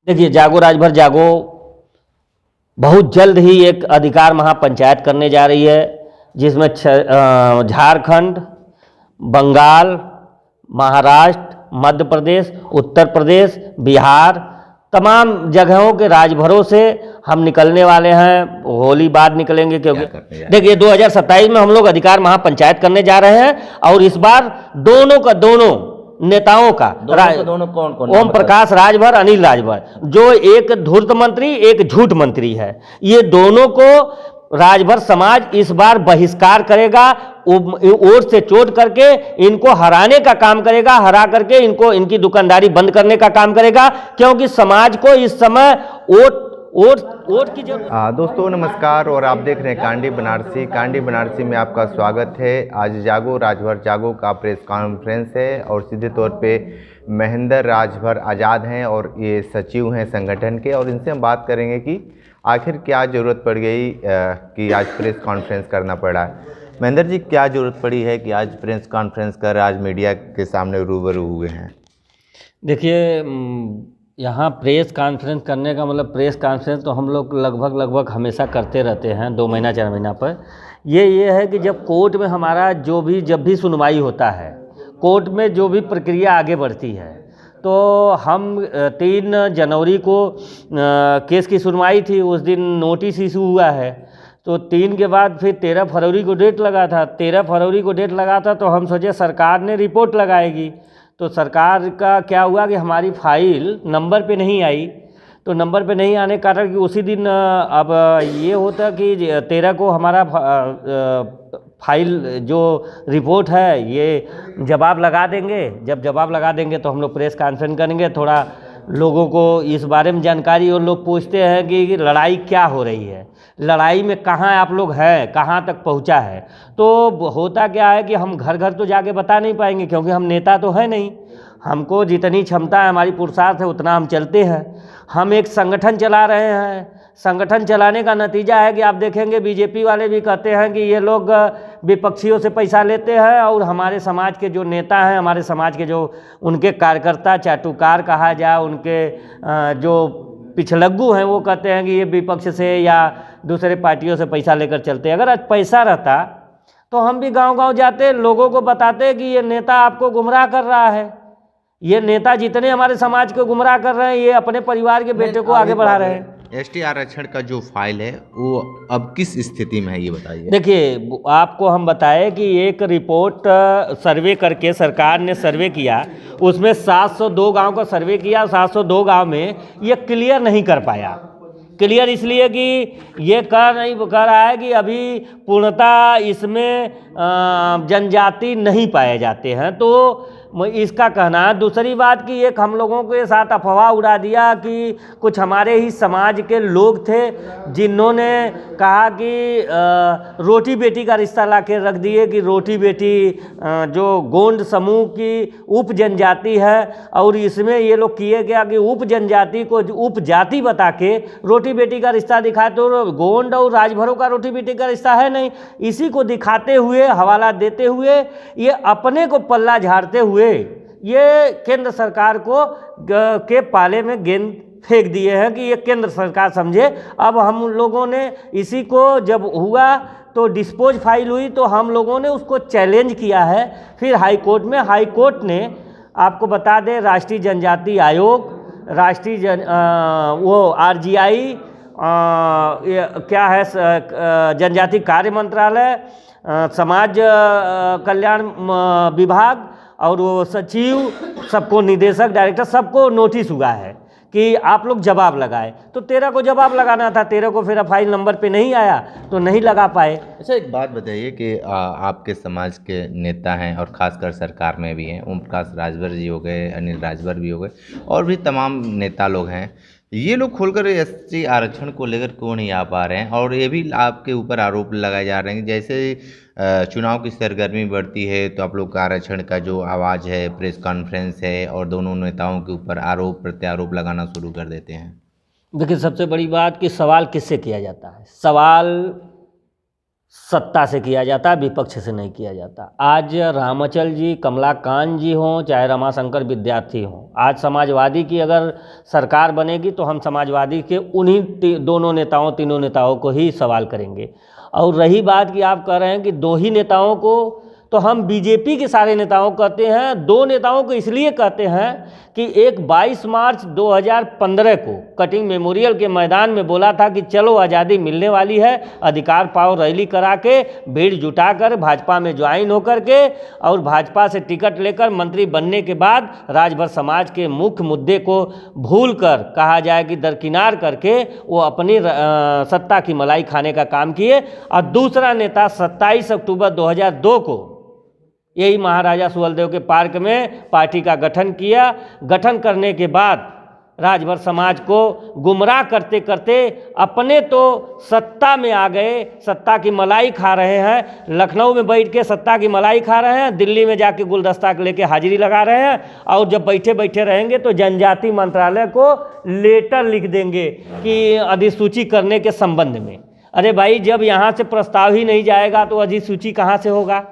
देखिए, जागो राजभर जागो बहुत जल्द ही एक अधिकार महापंचायत करने जा रही है, जिसमें झारखंड, बंगाल, महाराष्ट्र, मध्य प्रदेश, उत्तर प्रदेश, बिहार, तमाम जगहों के राजभरों से हम निकलने वाले हैं। होली बाद निकलेंगे, क्योंकि देखिए 2027 में हम लोग अधिकार महापंचायत करने जा रहे हैं। और इस बार दोनों का दोनों नेताओं का दोनों कौन ओम प्रकाश राजभर, अनिल राजभर, जो एक धूर्त मंत्री एक झूठ मंत्री है, ये दोनों को राजभर समाज इस बार बहिष्कार करेगा, वोट से चोट करके इनको हराने का काम करेगा, हरा करके इनको इनकी दुकानदारी बंद करने का काम करेगा, क्योंकि समाज को इस समय वोट की जरूरत। दोस्तों नमस्कार, और आप देख रहे हैं कांडी बनारसी में आपका स्वागत है। आज जागो राजभर जागो का प्रेस कॉन्फ्रेंस है और सीधे तौर पे महेंद्र राजभर आज़ाद हैं और ये सचिव हैं संगठन के, और इनसे हम बात करेंगे कि आखिर क्या ज़रूरत पड़ गई कि आज प्रेस कॉन्फ्रेंस करना पड़ा। महेंद्र जी, क्या ज़रूरत पड़ी है कि आज प्रेस कॉन्फ्रेंस कर आज मीडिया के सामने रूबरू हुए हैं? देखिए, यहाँ प्रेस कॉन्फ्रेंस करने का मतलब, प्रेस कॉन्फ्रेंस तो हम लोग लगभग हमेशा करते रहते हैं, 2 महीना 4 महीना पर। ये है कि जब कोर्ट में हमारा जब भी सुनवाई होता है, कोर्ट में जो भी प्रक्रिया आगे बढ़ती है, तो हम 3 जनवरी को केस की सुनवाई थी, उस दिन नोटिस इशू हुआ है। तो 3 के बाद फिर 13 फरवरी को डेट लगा था। 13 फरवरी को डेट लगा था तो हम सोचे सरकार ने रिपोर्ट लगाएगी। तो सरकार का क्या हुआ कि हमारी फाइल नंबर पे नहीं आई। तो नंबर पे नहीं आने के कारण कि उसी दिन अब ये होता कि 13 को हमारा फाइल जो रिपोर्ट है ये जवाब लगा देंगे। जब जवाब लगा देंगे तो हम लोग प्रेस कॉन्फ्रेंस करेंगे, थोड़ा लोगों को इस बारे में जानकारी। और लोग पूछते हैं कि लड़ाई क्या हो रही है, लड़ाई में कहाँ आप लोग हैं, कहाँ तक पहुँचा है। तो होता क्या है कि हम घर घर तो जाके बता नहीं पाएंगे, क्योंकि हम नेता तो है नहीं। हमको जितनी क्षमता है, हमारी पुरुषार्थ है, उतना हम चलते हैं। हम एक संगठन चला रहे हैं। संगठन चलाने का नतीजा है कि आप देखेंगे बीजेपी वाले भी कहते हैं कि ये लोग विपक्षियों से पैसा लेते हैं, और हमारे समाज के जो नेता हैं, हमारे समाज के जो उनके कार्यकर्ता, चाटुकार कहा जाए, उनके जो पिछलग्गू हैं, वो कहते हैं कि ये विपक्ष से या दूसरे पार्टियों से पैसा लेकर चलते हैं। अगर आज पैसा रहता तो हम भी गांव-गांव जाते, लोगों को बताते कि ये नेता आपको गुमराह कर रहा है। ये नेता जितने हमारे समाज को गुमराह कर रहे हैं, ये अपने परिवार के बेटे को आगे बढ़ा रहे हैं। एसटी आरक्षण का जो फाइल है वो अब किस स्थिति में है, ये बताइए। देखिए, आपको हम बताएं कि एक रिपोर्ट सर्वे करके सरकार ने सर्वे किया, उसमें 702 गांव का सर्वे किया। 702 गांव में ये क्लियर नहीं कर पाया। क्लियर इसलिए कि ये कर रहा है कि अभी पूर्णतः इसमें जनजाति नहीं पाए जाते हैं, तो इसका कहना है। दूसरी बात कि एक हम लोगों के साथ अफवाह उड़ा दिया कि कुछ हमारे ही समाज के लोग थे जिन्होंने कहा कि रोटी बेटी का रिश्ता ला के रख दिए कि रोटी बेटी जो गोंड समूह की उप जनजाति है, और इसमें ये लोग किए गया कि उप जनजाति को उपजाति बता के रोटी बेटी का रिश्ता दिखाए। तो गोंड और राजभरों का रोटी बेटी का रिश्ता है नहीं। इसी को दिखाते हुए, हवाला देते हुए, ये अपने को पल्ला झाड़ते हुए ये केंद्र सरकार को के पाले में गेंद फेंक दिए हैं कि ये केंद्र सरकार समझे। अब हम लोगों ने इसी को, जब हुआ तो डिस्पोज फाइल हुई, तो हम लोगों ने उसको चैलेंज किया है। फिर हाई कोर्ट में, हाई कोर्ट ने, आपको बता दें, राष्ट्रीय जनजाति आयोग, राष्ट्रीय वो RGI, क्या है, जनजाति कार्य मंत्रालय, समाज कल्याण विभाग, और वो सचिव, सबको, निदेशक, डायरेक्टर, सबको नोटिस हुआ है कि आप लोग जवाब लगाए। तो 13 को जवाब लगाना था, 13 को फिर फाइल नंबर पे नहीं आया तो नहीं लगा पाए। अच्छा, एक बात बताइए कि आपके समाज के नेता हैं और खासकर सरकार में भी हैं, ओम प्रकाश राजभर जी हो गए, अनिल राजभर भी हो गए, और भी तमाम नेता लोग हैं। ये लोग खोलकर SC आरक्षण को लेकर क्यों नहीं आ पा रहे हैं? और ये भी आपके ऊपर आरोप लगाए जा रहे हैं कि जैसे चुनाव की सरगर्मी बढ़ती है तो आप लोग का आरक्षण का जो आवाज़ है, प्रेस कॉन्फ्रेंस है, और दोनों नेताओं के ऊपर आरोप प्रत्यारोप लगाना शुरू कर देते हैं। देखिए, सबसे बड़ी बात कि सवाल किससे किया जाता है। सवाल सत्ता से किया जाता है, विपक्ष से नहीं किया जाता। आज रामाचल जी, कमलाकांत जी हों, चाहे रमाशंकर विद्यार्थी हों, आज समाजवादी की अगर सरकार बनेगी तो हम समाजवादी के उन्हीं दोनों नेताओं, तीनों नेताओं को ही सवाल करेंगे। और रही बात कि आप कह रहे हैं कि दो ही नेताओं को, तो हम बीजेपी के सारे नेताओं को कहते हैं, दो नेताओं को इसलिए कहते हैं कि एक 22 मार्च 2015 को कटिंग मेमोरियल के मैदान में बोला था कि चलो आज़ादी मिलने वाली है, अधिकार पाओ रैली करा के, भीड़ जुटा कर भाजपा में ज्वाइन होकर के और भाजपा से टिकट लेकर मंत्री बनने के बाद राजभर समाज के मुख्य मुद्दे को भूल कर, कहा जाए कि दरकिनार करके, वो अपनी सत्ता की मलाई खाने का काम किए। और दूसरा नेता 27 अक्टूबर 2002 को यही महाराजा सुहेलदेव के पार्क में पार्टी का गठन किया। गठन करने के बाद राजभर समाज को गुमराह करते करते अपने तो सत्ता में आ गए, सत्ता की मलाई खा रहे हैं, लखनऊ में बैठ के सत्ता की मलाई खा रहे हैं, दिल्ली में जाके गुलदस्ता लेके हाजिरी लगा रहे हैं, और जब बैठे बैठे रहेंगे तो जनजाति मंत्रालय को लेटर लिख देंगे कि अधिसूची करने के संबंध में। अरे भाई, जब यहाँ से प्रस्ताव ही नहीं जाएगा तो अधिसूची कहाँ से होगा?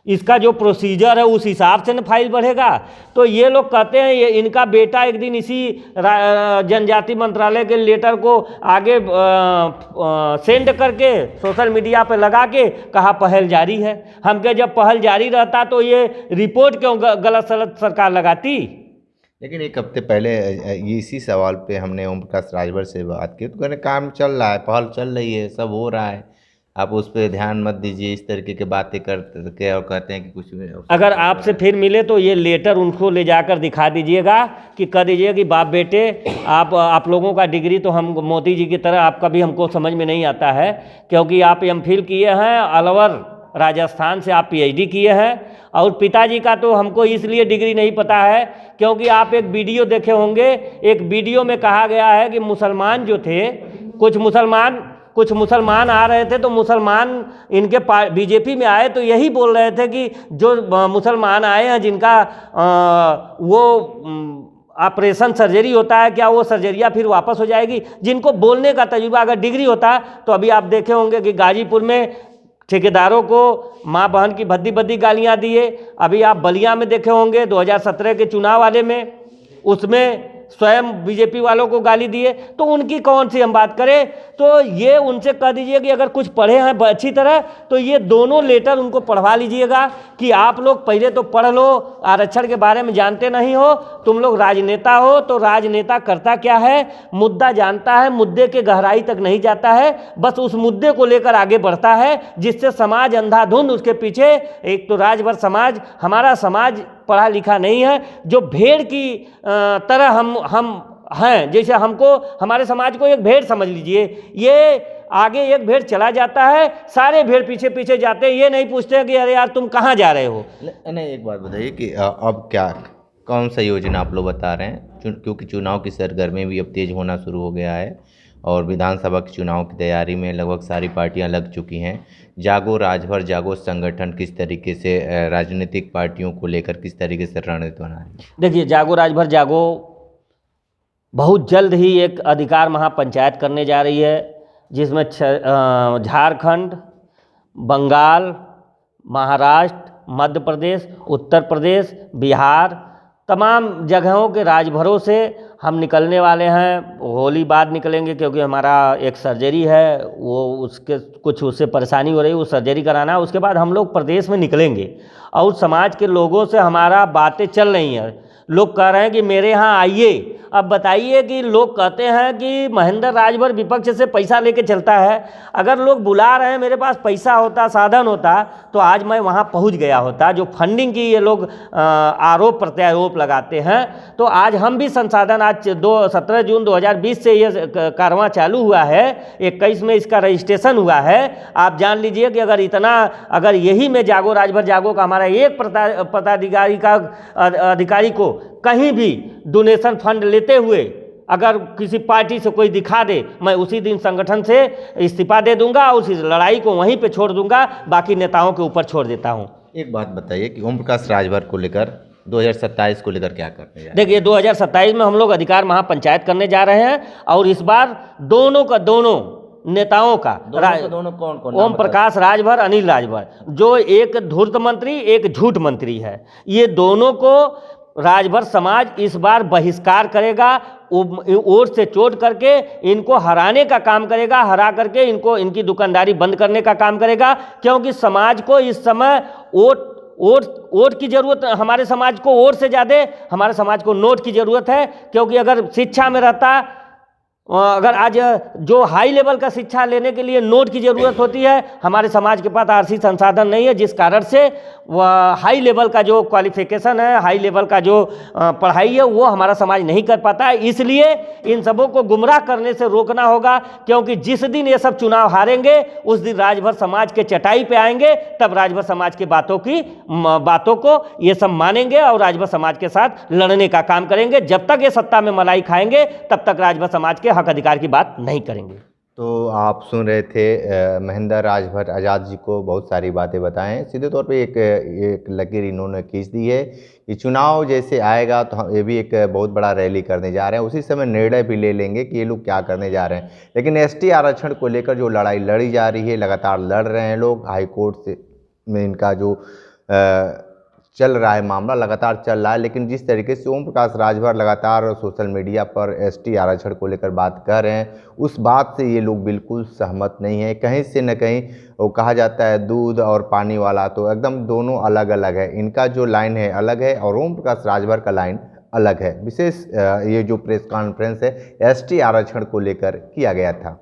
इसका जो प्रोसीजर है उस हिसाब से न फाइल बढ़ेगा। तो ये लोग कहते हैं ये इनका बेटा एक दिन इसी जनजाति मंत्रालय के लेटर को आगे सेंड करके सोशल मीडिया पर लगा के कहा पहल जारी है। हमके जब पहल जारी रहता तो ये रिपोर्ट क्यों गलत सलत सरकार लगाती? लेकिन एक हफ्ते पहले इसी सवाल पे हमने ओम प्रकाश राजभर से बात की, तो कहने काम चल रहा है, पहल चल रही है, सब हो रहा है, आप उस पर ध्यान मत दीजिए, इस तरीके की बातें करके और कहते हैं कि कुछ भी। अगर आपसे फिर मिले तो ये लेटर उनको ले जाकर दिखा दीजिएगा कि कह दीजिए कि बाप बेटे आप लोगों का डिग्री तो हम मोदी जी की तरह आपका भी हमको समझ में नहीं आता है, क्योंकि आप एमफिल किए हैं, अलवर राजस्थान से आप पीएचडी किए हैं, और पिताजी का तो हमको इसलिए डिग्री नहीं पता है क्योंकि आप एक वीडियो देखे होंगे, एक वीडियो में कहा गया है कि मुसलमान जो थे, कुछ मुसलमान आ रहे थे, तो मुसलमान इनके बीजेपी में आए तो यही बोल रहे थे कि जो मुसलमान आए हैं जिनका वो ऑपरेशन सर्जरी होता है, क्या वो सर्जरिया फिर वापस हो जाएगी? जिनको बोलने का तजुर्बा अगर डिग्री होता तो अभी आप देखे होंगे कि गाजीपुर में ठेकेदारों को माँ बहन की भद्दी भद्दी गालियाँ दिए। अभी आप बलिया में देखे होंगे 2017 के चुनाव वाले में, उसमें स्वयं बीजेपी वालों को गाली दिए। तो उनकी कौन सी हम बात करें? तो ये उनसे कह दीजिए कि अगर कुछ पढ़े हैं अच्छी तरह तो ये दोनों लेटर उनको पढ़वा लीजिएगा कि आप लोग पहले तो पढ़ लो, आरक्षण के बारे में जानते नहीं हो, तुम लोग राजनेता हो तो राजनेता करता क्या है, मुद्दा जानता है, मुद्दे के गहराई तक नहीं जाता है, बस उस मुद्दे को लेकर आगे बढ़ता है, जिससे समाज अंधाधुंध उसके पीछे। एक तो राजभर समाज, हमारा समाज पढ़ा लिखा नहीं है, जो भेड़ की तरह हम हैं, जैसे हमको हमारे समाज को एक भेड़ समझ लीजिए, ये आगे एक भेड़ चला जाता है, सारे भेड़ पीछे पीछे जाते हैं, ये नहीं पूछते हैं कि अरे यार तुम कहाँ जा रहे हो। नहीं, एक बात बताइए कि अब क्या कौन सा योजना आप लोग बता रहे हैं, क्योंकि चुनाव की सरगर्मी भी अब तेज़ होना शुरू हो गया है और विधानसभा के चुनाव की तैयारी में लगभग सारी पार्टियां लग चुकी हैं। जागो राजभर जागो संगठन किस तरीके से राजनीतिक पार्टियों को लेकर किस तरीके से रणनीति बना रही है? देखिए, जागो राजभर जागो बहुत जल्द ही एक अधिकार महापंचायत करने जा रही है, जिसमें झारखंड, बंगाल, महाराष्ट्र, मध्य प्रदेश, उत्तर प्रदेश, बिहार, तमाम जगहों के राजभरों से हम निकलने वाले हैं। होली बाद निकलेंगे क्योंकि हमारा एक सर्जरी है, वो उसके कुछ उससे परेशानी हो रही है, वो सर्जरी कराना है। उसके बाद हम लोग प्रदेश में निकलेंगे और समाज के लोगों से हमारा बातें चल रही हैं। लोग कह रहे हैं कि मेरे यहाँ आइए। अब बताइए कि लोग कहते हैं कि महेंद्र राजभर विपक्ष से पैसा लेके चलता है। अगर लोग बुला रहे हैं, मेरे पास पैसा होता, साधन होता, तो आज मैं वहाँ पहुँच गया होता। जो फंडिंग की ये लोग आरोप प्रत्यारोप लगाते हैं, तो आज हम भी संसाधन, आज 17 जून 2020 से ये कारवां चालू हुआ है, 21 में इसका रजिस्ट्रेशन हुआ है। आप जान लीजिए कि अगर यही में जागो राजभर जागो का हमारा एक पदाधिकारी का अधिकारी को कहीं भी डोनेशन फंड लेते हुए अगर किसी पार्टी से कोई दिखा दे, मैं उसी दिन संगठन से इस्तीफा दे दूंगा, उस लड़ाई को वहीं पे छोड़ दूंगा, बाकी नेताओं के ऊपर छोड़ देता हूं। एक बात बताइए कि ओम प्रकाश राजभर को लेकर 2027 को लेकर क्या करने जा रहे हैं? देखिए, 2027 में हम लोग अधिकार महापंचायत करने जा रहे हैं और इस बार दोनों का दोनों नेताओं का, दोनों कौन कौन? ओम प्रकाश राजभर, अनिल राजभर, जो एक धूर्त मंत्री एक झूठ मंत्री है, ये दोनों को राजभर समाज इस बार बहिष्कार करेगा, वोट से चोट करके इनको हराने का काम करेगा, हरा करके इनको इनकी दुकानदारी बंद करने का काम करेगा। क्योंकि समाज को इस समय वोट की जरूरत, हमारे समाज को वोट से ज़्यादा हमारे समाज को नोट की जरूरत है। क्योंकि अगर शिक्षा में रहता, अगर आज जो हाई लेवल का शिक्षा लेने के लिए नोट की ज़रूरत होती है, हमारे समाज के पास आर्थिक संसाधन नहीं है, जिस कारण से वह हाई लेवल का जो क्वालिफिकेशन है, हाई लेवल का जो पढ़ाई है, वो हमारा समाज नहीं कर पाता है। इसलिए इन सबों को गुमराह करने से रोकना होगा। क्योंकि जिस दिन ये सब चुनाव हारेंगे उस दिन राजभर समाज के चटाई पे आएंगे, तब राजभर समाज के बातों को ये सब मानेंगे और राजभर समाज के साथ लड़ने का काम करेंगे। जब तक ये सत्ता में मलाई खाएंगे तब तक राजभर समाज के हक अधिकार की बात नहीं करेंगे। तो आप सुन रहे थे महेंद्र राजभर आज़ाद जी को बहुत सारी बातें बताएं। सीधे तौर पे एक लकीर इन्होंने खींच दी है कि चुनाव जैसे आएगा तो हम ये भी एक बहुत बड़ा रैली करने जा रहे हैं, उसी समय निर्णय भी ले लेंगे कि ये लोग क्या करने जा रहे हैं। लेकिन एसटी आरक्षण को लेकर जो लड़ाई लड़ी जा रही है, लगातार लड़ रहे हैं लोग, हाई कोर्ट से में इनका जो चल रहा है मामला लगातार चल रहा है। लेकिन जिस तरीके से ओम प्रकाश राजभर लगातार सोशल मीडिया पर एसटी आरक्षण को लेकर बात कर रहे हैं, उस बात से ये लोग बिल्कुल सहमत नहीं है। कहीं से न कहीं वो कहा जाता है दूध और पानी वाला, तो एकदम दोनों अलग अलग है। इनका जो लाइन है अलग है और ओम प्रकाश राजभर का लाइन अलग है। विशेष ये जो प्रेस कॉन्फ्रेंस है एसटी आरक्षण को लेकर किया गया था।